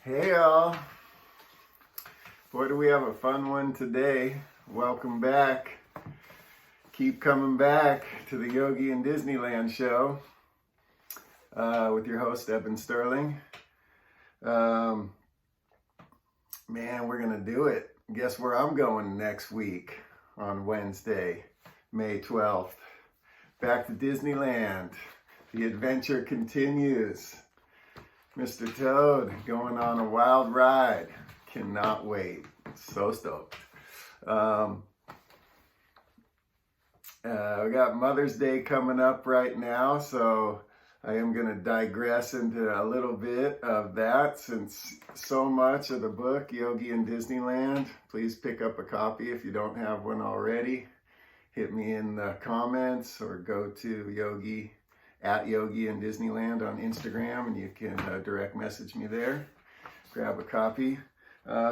Hey all, boy do we have a fun one today. Welcome back. Keep coming back to the Yogi and Disneyland show with your host Eben Sterling. Man, we're gonna do it. Guess where I'm going next week on Wednesday, May 12th. Back to Disneyland. The adventure continues. Mr. Toad going on a wild ride. Cannot wait. So stoked. We got Mother's Day coming up right now, so I am going to digress into a little bit of that since so much of the book, Yogi and Disneyland. Please pick up a copy if you don't have one already. Hit me in the comments or go to Yogi and Disneyland on Instagram, and you can direct message me there. Grab a copy.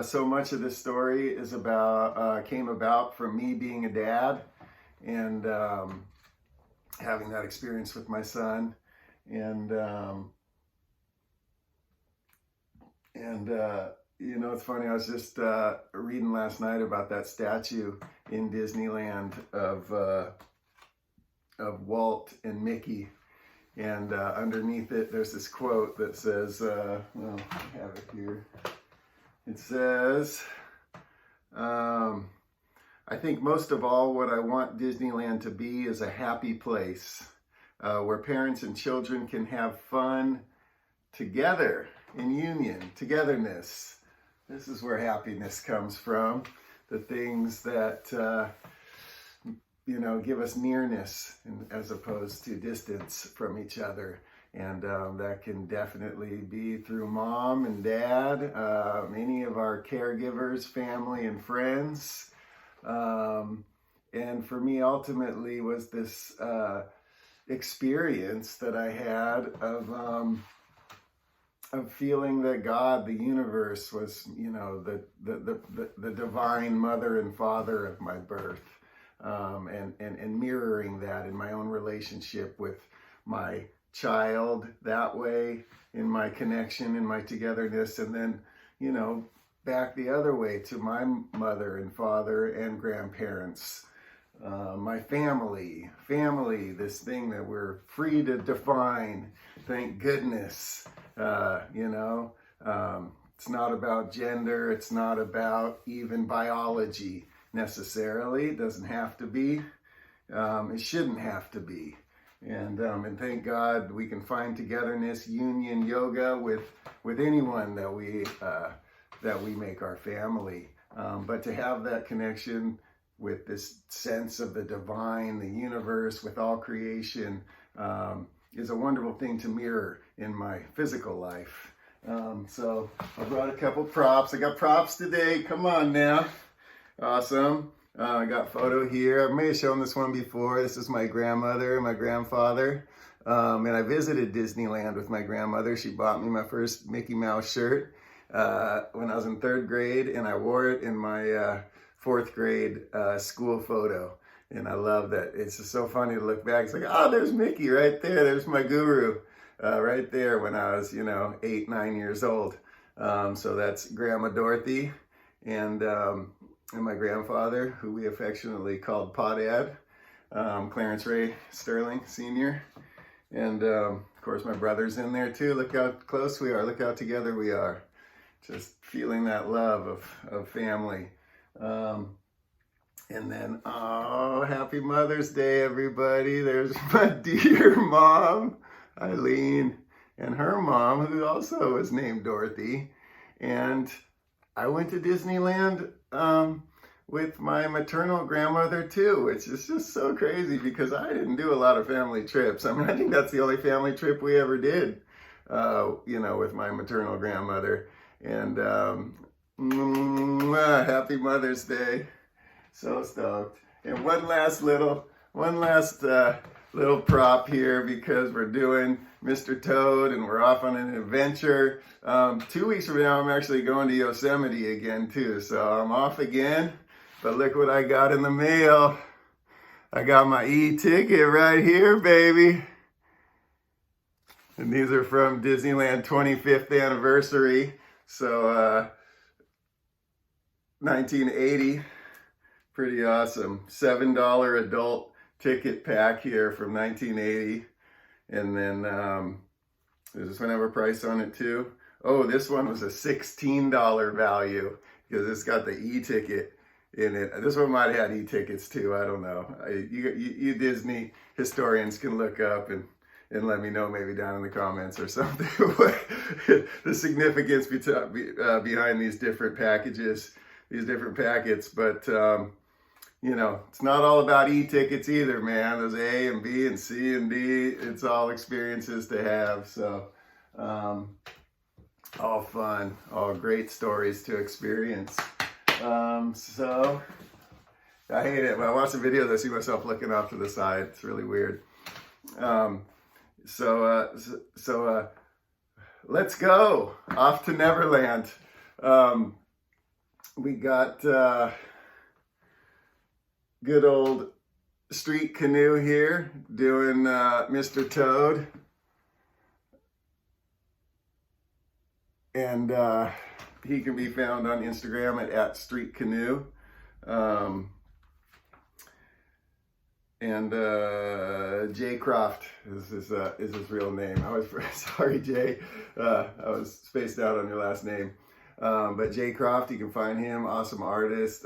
So much of this story is came about from me being a dad and having that experience with my son, and you know, it's funny. I was just reading last night about that statue in Disneyland of Walt and Mickey. And underneath it, there's this quote that says, I have it here. It says, I think most of all what I want Disneyland to be is a happy place where parents and children can have fun together in union, togetherness. This is where happiness comes from. The things that give us nearness as opposed to distance from each other. And that can definitely be through mom and dad, any of our caregivers, family and friends. And for me, ultimately, was this experience that I had of feeling that God, the universe, was, the divine mother and father of my birth. And mirroring that in my own relationship with my child that way, in my connection, in my togetherness, and then, back the other way to my mother and father and grandparents, my family, this thing that we're free to define, thank goodness. It's not about gender, it's not about even biology. Necessarily, it doesn't have to be. It shouldn't have to be. And thank God we can find togetherness, union, yoga with anyone that we make our family. But to have that connection with this sense of the divine, the universe, with all creation, is a wonderful thing to mirror in my physical life. So I brought a couple props. I got props today. Come on now. Awesome. I got a photo here. I may have shown this one before. This is my grandmother and my grandfather. And I visited Disneyland with my grandmother. She bought me my first Mickey Mouse shirt when I was in 3rd grade, and I wore it in my 4th grade school photo. And I love that. It's just so funny to look back. It's like, oh, there's Mickey right there. There's my guru right there when I was, 8, 9 years old. So that's Grandma Dorothy and my grandfather, who we affectionately called Pa Dad, Clarence Ray Sterling Sr. And of course my brother's in there too. Look how close we are. Look how together we are. Just feeling that love of family. And then, happy Mother's Day, everybody. There's my dear mom, Eileen, and her mom, who also was named Dorothy. And I went to Disneyland with my maternal grandmother too, which is just so crazy because I didn't do a lot of family trips. I mean, I think that's the only family trip we ever did, with my maternal grandmother. And happy Mother's Day. So stoked. And one last little prop here because we're doing Mr. Toad and we're off on an adventure. 2 weeks from now, I'm actually going to Yosemite again too. So I'm off again, but look what I got in the mail. I got my e-ticket right here, baby. And these are from Disneyland 25th anniversary. So 1980, pretty awesome. $7 adult ticket pack here from 1980. And then does this one have a price on it too? Oh, this one was a $16 value because it's got the e-ticket in it. This one might have had e-tickets too. I don't know. You Disney historians can look up and let me know maybe down in the comments or something the significance behind these different packages, these different packets. But you know, it's not all about e-tickets either, man. There's A and B and C and D. It's all experiences to have. So all fun, all great stories to experience. So I hate it. When I watch the videos, I see myself looking off to the side. It's really weird. So let's go off to Neverland. We got good old Street Canoe here doing Mr. Toad. And he can be found on Instagram at Street Canoe. And Jay Croft is his real name. I was sorry, Jay. I was spaced out on your last name. But Jay Croft, you can find him, awesome artist.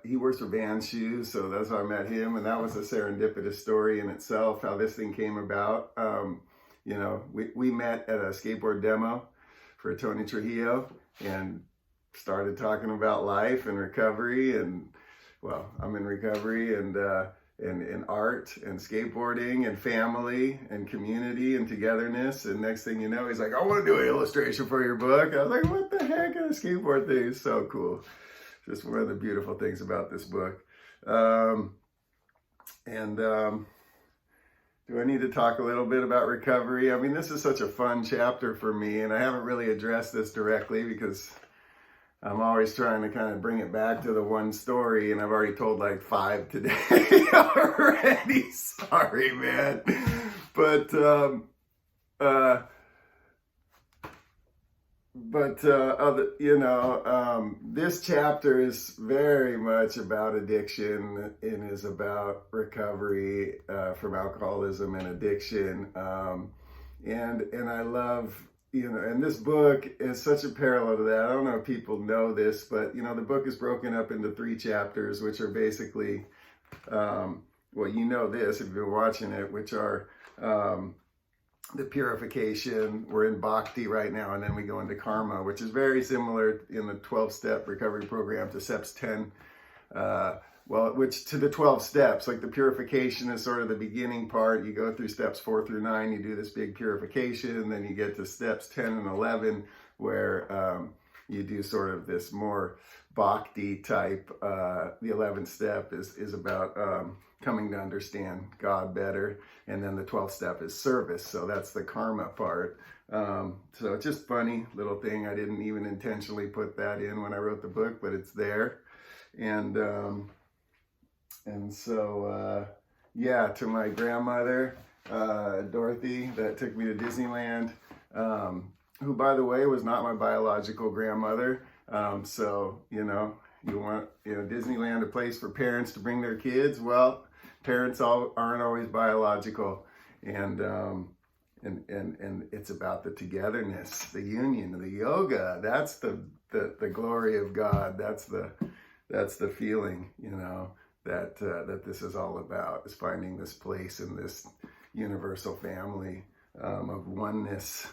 He works for Van Shoes, so that's how I met him. And that was a serendipitous story in itself, how this thing came about. You know, we met at a skateboard demo for Tony Trujillo and started talking about life and recovery. And well, I'm in recovery and art and skateboarding and family and community and togetherness. And next thing you know, he's like, I want to do an illustration for your book. I was like, what the heck? A skateboard thing is so cool. Just one of the beautiful things about this book. Do I need to talk a little bit about recovery? I mean, this is such a fun chapter for me, and I haven't really addressed this directly because I'm always trying to kind of bring it back to the one story, and I've already told like 5 today already. Sorry, man. But this chapter is very much about addiction and is about recovery from alcoholism and addiction. And I love, and this book is such a parallel to that. I don't know if people know this, but, the book is broken up into 3 chapters, which are basically, well, you know this if you've been watching it, which are the purification. We're in bhakti right now, and then we go into karma, which is very similar in the 12-step recovery program to steps 10. Which to the 12 steps, like the purification is sort of the beginning part. You go through steps 4 through 9, you do this big purification, and then you get to steps 10 and 11, where you do sort of this more bhakti type. The 11th step is about coming to understand God better. And then the 12th step is service. So that's the karma part. So it's just funny little thing. I didn't even intentionally put that in when I wrote the book, but it's there. And so, to my grandmother, Dorothy, that took me to Disneyland, who, by the way, was not my biological grandmother. So, you want, Disneyland, a place for parents to bring their kids. Well, parents aren't always biological. And it's about the togetherness, the union, the yoga. That's the glory of God. That's the feeling, that this is all about, is finding this place in this universal family of oneness.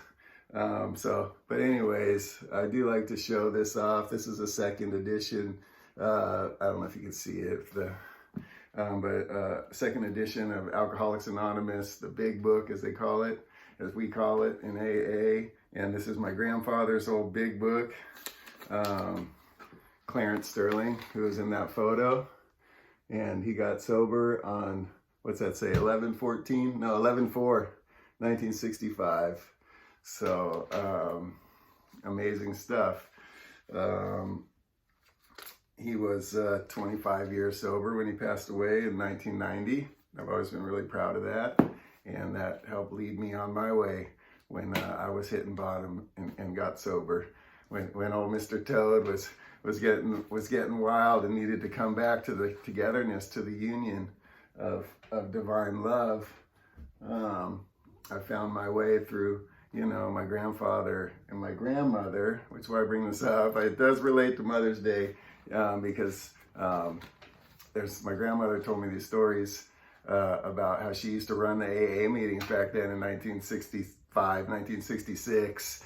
But anyways, I do like to show this off. This is a 2nd edition. I don't know if you can see it, but 2nd edition of Alcoholics Anonymous, the big book, as they call it, as we call it in AA. And this is my grandfather's old big book, Clarence Sterling, who was in that photo. And he got sober on, what's that say, 11/4/1965. So, amazing stuff. He was 25 years sober when he passed away in 1990. I've always been really proud of that. And that helped lead me on my way when I was hitting bottom and got sober when old Mr. Toad was getting wild and needed to come back to the togetherness, to the union of divine love. I found my way through, my grandfather and my grandmother, which is why I bring this up. It does relate to Mother's Day, because my grandmother told me these stories about how she used to run the AA meetings back then in 1965, 1966,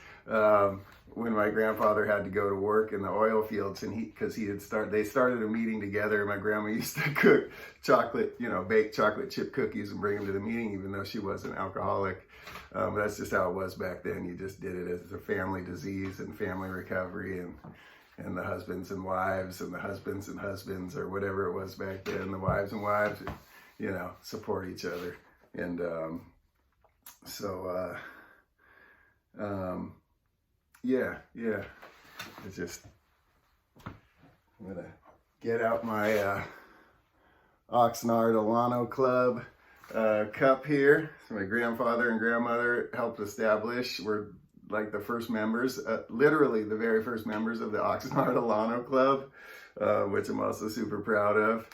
when my grandfather had to go to work in the oil fields, and they started a meeting together, and my grandma used to cook bake chocolate chip cookies and bring them to the meeting, even though she was an alcoholic. But that's just how it was back then. You just did it as a family disease and family recovery, and the husbands and wives, and the husbands and husbands, or whatever it was back then, the wives and wives, support each other. And I'm gonna get out my Oxnard Alano Club cup here. So my grandfather and grandmother helped establish. We're like the first members, literally the very first members of the Oxnard Alano Club, which I'm also super proud of.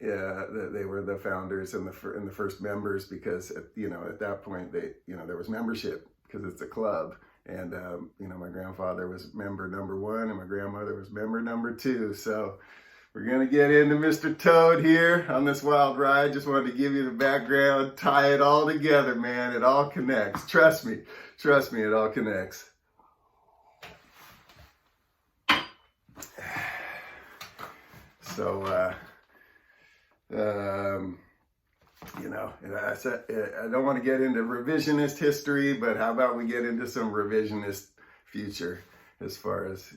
They were the founders and the first members, because at that point there was membership, because it's a club, and my grandfather was member number 1 and my grandmother was member number 2. So we're gonna get into Mr. Toad here on this wild ride. Just wanted to give you the background, tie it all together, man. It all connects. Trust me, it all connects. So I don't want to get into revisionist history, but how about we get into some revisionist future, as far as,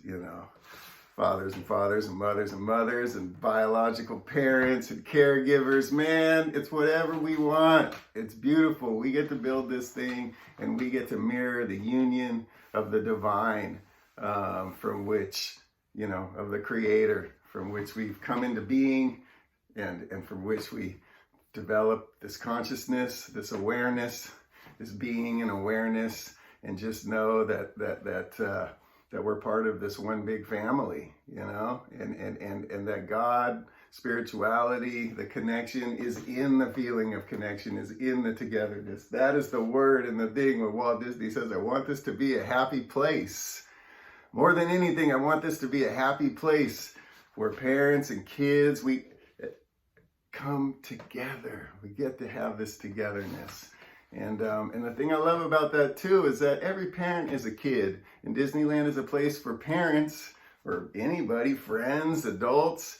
fathers and fathers and mothers and mothers and biological parents and caregivers. Man, it's whatever we want. It's beautiful. We get to build this thing, and we get to mirror the union of the divine, from which, of the Creator, from which we've come into being, and from which we develop this consciousness, this awareness, this being and awareness, and just know that we're part of this one big family, and that God, spirituality, the connection is in the feeling of connection, is in the togetherness. That is the word and the thing when Walt Disney says, I want this to be a happy place. More than anything, I want this to be a happy place where parents and kids, we come together. We get to have this togetherness. And the thing I love about that too is that every parent is a kid. And Disneyland is a place for parents, or anybody, friends, adults,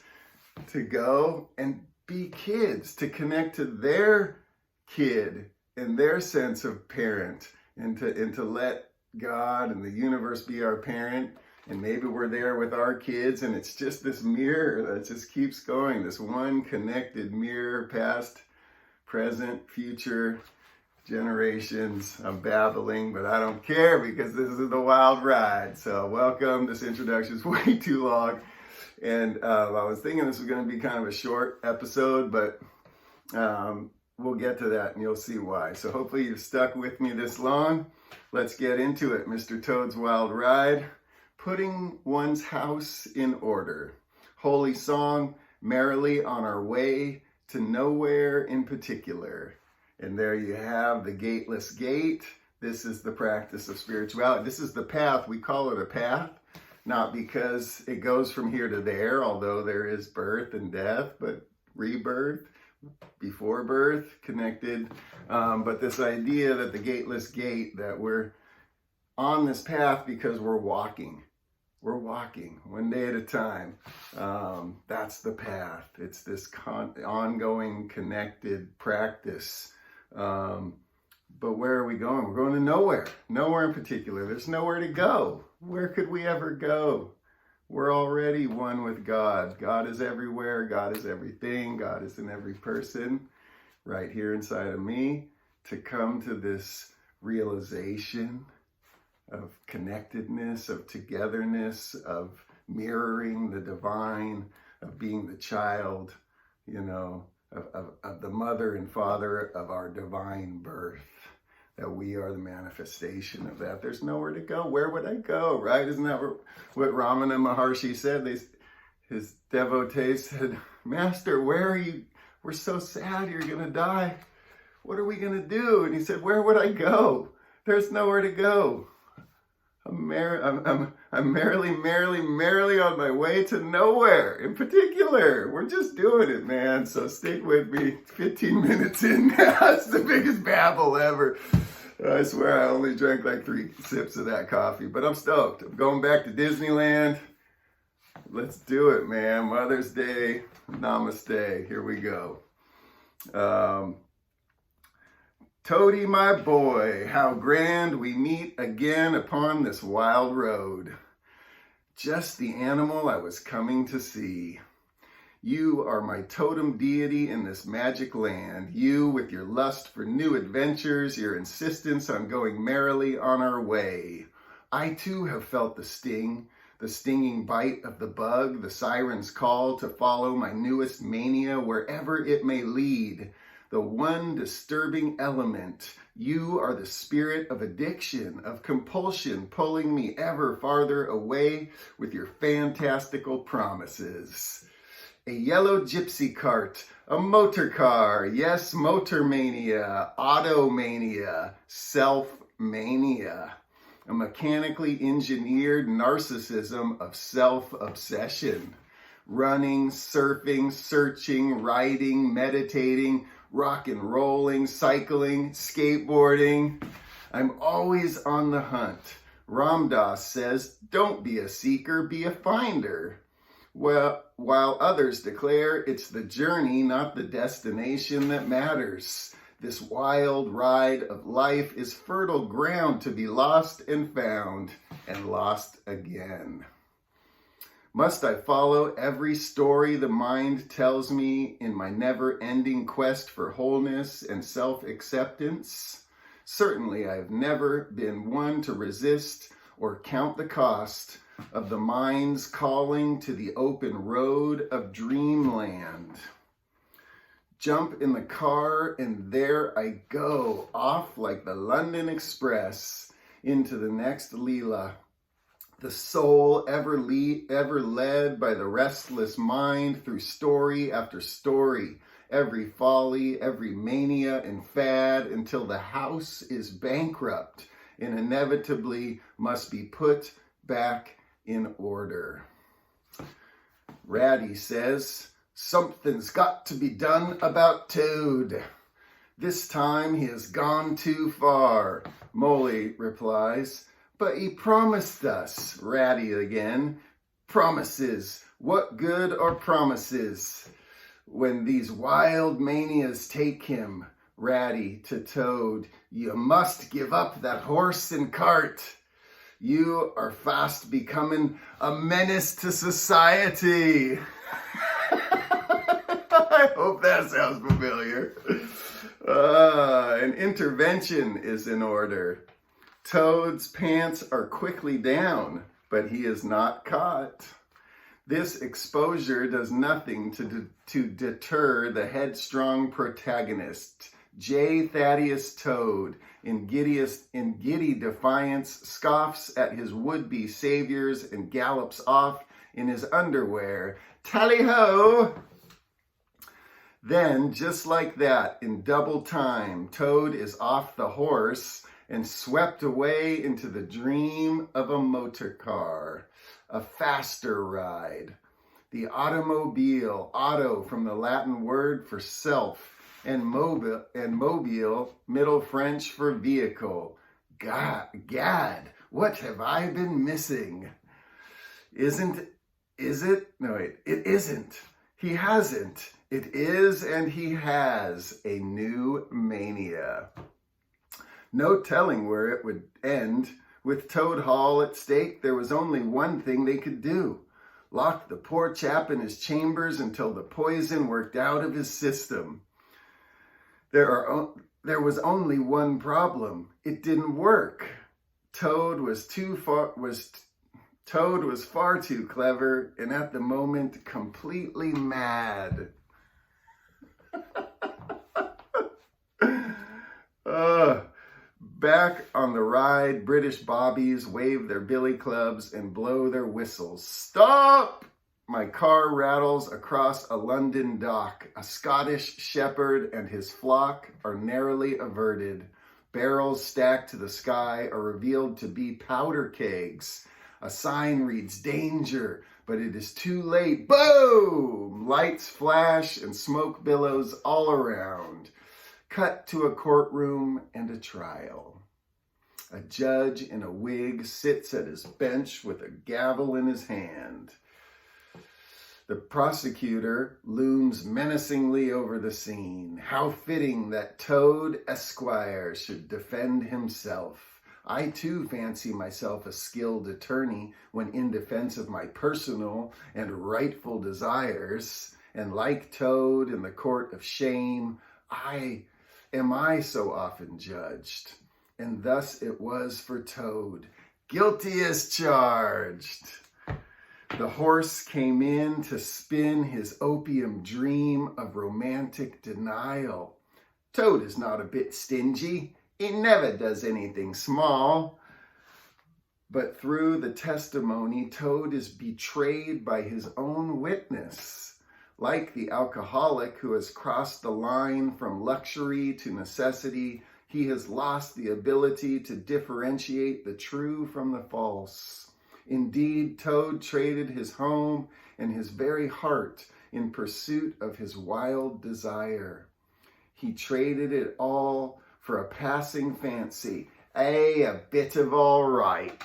to go and be kids, to connect to their kid and their sense of parent, and to let God and the universe be our parent. And maybe we're there with our kids, and it's just this mirror that just keeps going, this one connected mirror, past, present, future, generations. I'm babbling, but I don't care, because this is the wild ride. So welcome. This introduction is way too long, and I was thinking this was going to be kind of a short episode, but we'll get to that and you'll see why. So hopefully you've stuck with me this long. Let's get into it. Mr. Toad's Wild Ride. Putting one's house in order. Holy song, merrily on our way to nowhere in particular. And there you have the gateless gate. This is the practice of spirituality. This is the path. We call it a path, not because it goes from here to there, although there is birth and death, but rebirth, before birth, connected. But this idea that the gateless gate, that we're on this path because we're walking. We're walking one day at a time. That's the path. It's this ongoing connected practice. But where are we going? We're going to nowhere. Nowhere in particular. There's nowhere to go. Where could we ever go? We're already one with God. God is everywhere. God is everything. God is in every person, right here inside of me. To come to this realization of connectedness, of togetherness, of mirroring the divine, of being the child, of the mother and father of our divine birth. that we are the manifestation of that. There's nowhere to go. Where would I go, right? Isn't that what Ramana Maharshi said? His devotees said, Master, where are you? We're so sad you're going to die. What are we going to do? And he said, where would I go? There's nowhere to go. I'm merrily on my way to nowhere. In particular, we're just doing it, man. So stick with me. 15 minutes in now. It's the biggest babble ever. I swear I only drank like 3 sips of that coffee, but I'm stoked. I'm going back to Disneyland. Let's do it, man. Mother's Day. Namaste. Here we go. Toady, my boy, how grand we meet again upon this wild road. Just the animal I was coming to see. You are my totem deity in this magic land. You, with your lust for new adventures, your insistence on going merrily on our way. I too have felt the stinging bite of the bug, the siren's call to follow my newest mania wherever it may lead. The one disturbing element. You are the spirit of addiction, of compulsion, pulling me ever farther away with your fantastical promises. A yellow gypsy cart, a motor car, yes, motor mania, automania, self-mania. A mechanically engineered narcissism of self-obsession. Running, surfing, searching, riding, meditating, rock and rolling, cycling, skateboarding. I'm always on the hunt. Ram Dass says, don't be a seeker, be a finder. Well, while others declare it's the journey, not the destination that matters. This wild ride of life is fertile ground to be lost and found and lost again. Must I follow every story the mind tells me in my never-ending quest for wholeness and self-acceptance? Certainly, I have never been one to resist or count the cost of the mind's calling to the open road of dreamland. Jump in the car and there I go, off like the London Express into the next Leela. The soul ever led by the restless mind through story after story, every folly, every mania and fad, until the house is bankrupt and inevitably must be put back in order. Ratty says, something's got to be done about Toad. This time he has gone too far. Molly replies, but he promised us. Ratty again. Promises. What good are promises when these wild manias take him? Ratty to Toad. You must give up that horse and cart. You are fast becoming a menace to society. I hope that sounds familiar. An intervention is in order. Toad's pants are quickly down, but he is not caught. This exposure does nothing to deter the headstrong protagonist. J. Thaddeus Toad, in giddy defiance, scoffs at his would-be saviors and gallops off in his underwear. Tally-ho! Then, just like that, in double time, Toad is off the horse and swept away into the dream of a motor car, a faster ride. The automobile, auto from the Latin word for self, and mobile, Middle French for vehicle. Gad, what have I been missing? Is it? No, wait, it isn't. He hasn't. It is, and he has a new mania. No telling where it would end. With Toad Hall at stake, there was only one thing they could do. Lock the poor chap in his chambers until the poison worked out of his system. There was only one problem. It didn't work. Toad was far too clever and at the moment completely mad. Back on the ride, British bobbies wave their billy clubs and blow their whistles. Stop! My car rattles across a London dock. A Scottish shepherd and his flock are narrowly averted. Barrels stacked to the sky are revealed to be powder kegs. A sign reads, "Danger," but it is too late. Boom! Lights flash and smoke billows all around. Cut to a courtroom and a trial. A judge in a wig sits at his bench with a gavel in his hand. The prosecutor looms menacingly over the scene. How fitting that Toad Esquire should defend himself. I too fancy myself a skilled attorney when in defense of my personal and rightful desires. And like Toad in the court of shame, I so often judged. And thus it was for Toad. Guilty as charged. The horse came in to spin his opium dream of romantic denial. Toad is not a bit stingy. He never does anything small. But through the testimony, Toad is betrayed by his own witness. Like the alcoholic who has crossed the line from luxury to necessity, he has lost the ability to differentiate the true from the false. Indeed, Toad traded his home and his very heart in pursuit of his wild desire. He traded it all for a passing fancy, a bit of all right.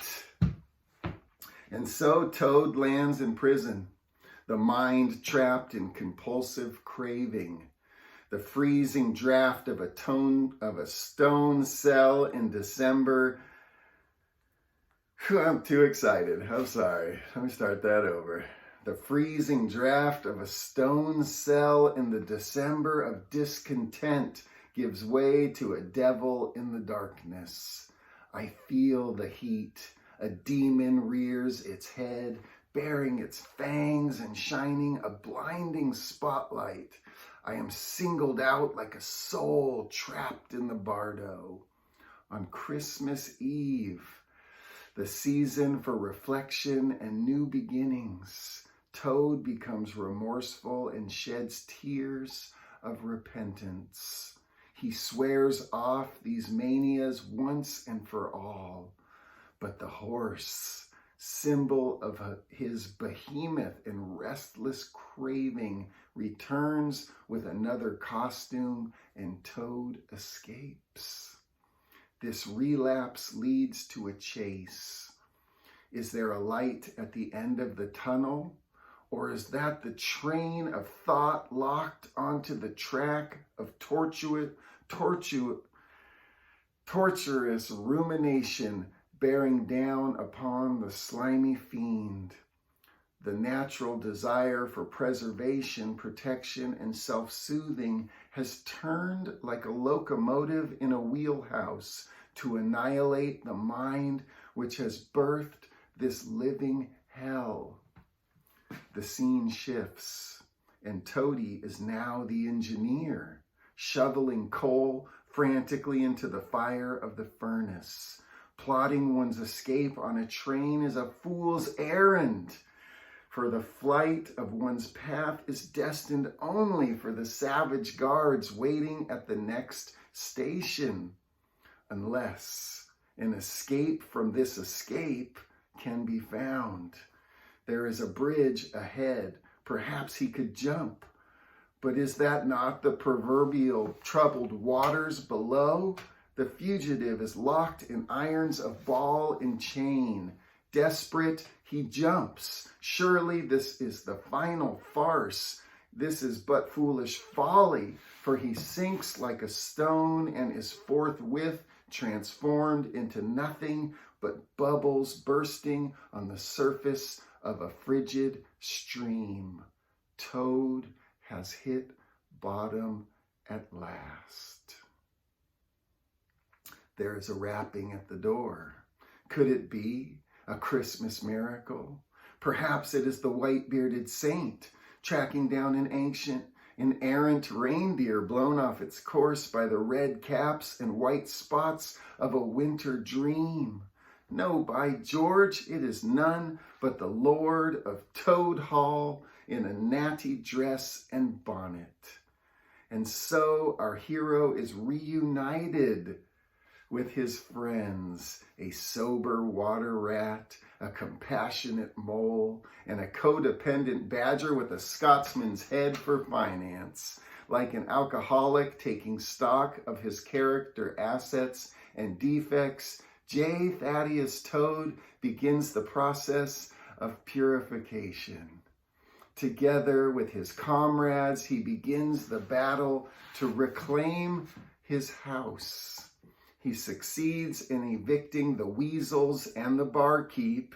And so Toad lands in prison, the mind trapped in compulsive craving. The freezing draft of a stone cell in December. I'm too excited. I'm sorry. Let me start that over. The freezing draft of a stone cell in the December of discontent gives way to a devil in the darkness. I feel the heat. A demon rears its head, baring its fangs and shining a blinding spotlight. I am singled out like a soul trapped in the bardo. On Christmas Eve, the season for reflection and new beginnings, Toad becomes remorseful and sheds tears of repentance. He swears off these manias once and for all. But the horse, symbol of his behemoth and restless craving, returns with another costume, and Toad escapes. This relapse leads to a chase. Is there a light at the end of the tunnel? Or is that the train of thought locked onto the track of torturous rumination bearing down upon the slimy fiend? The natural desire for preservation, protection, and self-soothing has turned like a locomotive in a wheelhouse to annihilate the mind which has birthed this living hell. The scene shifts, and Toady is now the engineer, shoveling coal frantically into the fire of the furnace. Plotting one's escape on a train is a fool's errand, for the flight of one's path is destined only for the savage guards waiting at the next station, unless an escape from this escape can be found. There is a bridge ahead. Perhaps he could jump. But is that not the proverbial troubled waters below? The fugitive is locked in irons of ball and chain. Desperate, he jumps. Surely this is the final farce. This is but foolish folly, for he sinks like a stone and is forthwith transformed into nothing but bubbles bursting on the surface of a frigid stream. Toad has hit bottom at last. There is a rapping at the door. Could it be a Christmas miracle? Perhaps it is the white-bearded saint tracking down an an errant reindeer blown off its course by the red caps and white spots of a winter dream. No, by George, it is none but the Lord of Toad Hall in a natty dress and bonnet. And so our hero is reunited with his friends, a sober water rat, a compassionate mole, and a codependent badger with a Scotsman's head for finance. Like an alcoholic taking stock of his character assets and defects, J. Thaddeus Toad begins the process of purification. Together with his comrades, he begins the battle to reclaim his house. He succeeds in evicting the weasels and the barkeep,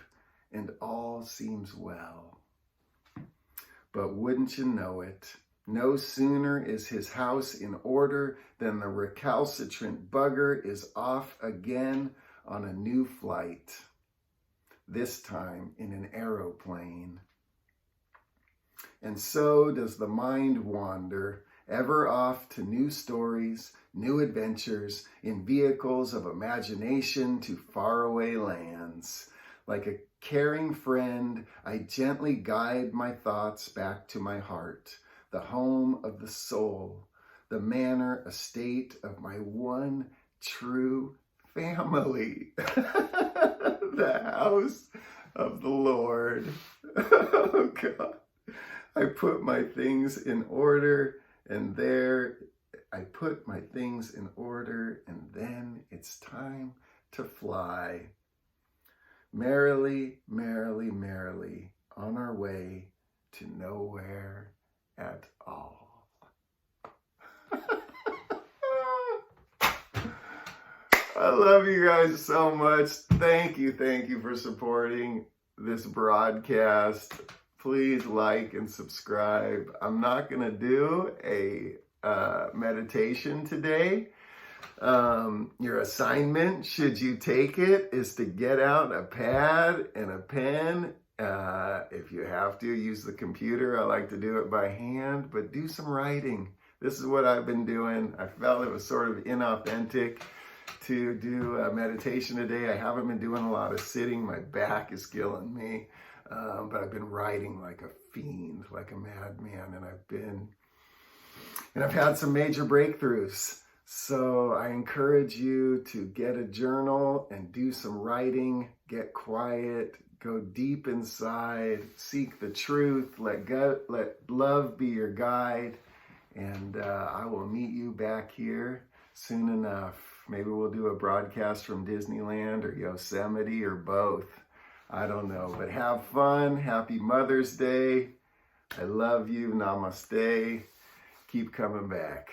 and all seems well. But wouldn't you know it, no sooner is his house in order than the recalcitrant bugger is off again on a new flight, this time in an aeroplane. And so does the mind wander, ever off to new stories, new adventures, in vehicles of imagination to faraway lands. Like a caring friend, I gently guide my thoughts back to my heart, the home of the soul, the manor estate of my one true family, the house of the Lord. Oh God. I put my things in order, and there I put my things in order, and then it's time to fly. Merrily, merrily, merrily, on our way to nowhere at all. I love you guys so much. Thank you for supporting this broadcast. Please like and subscribe. I'm not going to do a meditation today. Your assignment, should you take it, is to get out a pad and a pen. If you have to, use the computer. I like to do it by hand, but do some writing. This is what I've been doing. I felt it was sort of inauthentic to do a meditation today. I haven't been doing a lot of sitting. My back is killing me. But I've been writing like a fiend, like a madman, and I've had some major breakthroughs. So I encourage you to get a journal and do some writing, get quiet, go deep inside, seek the truth, let love be your guide, and I will meet you back here soon enough. Maybe we'll do a broadcast from Disneyland or Yosemite or both. I don't know, but have fun. Happy Mother's Day. I love you. Namaste. Keep coming back.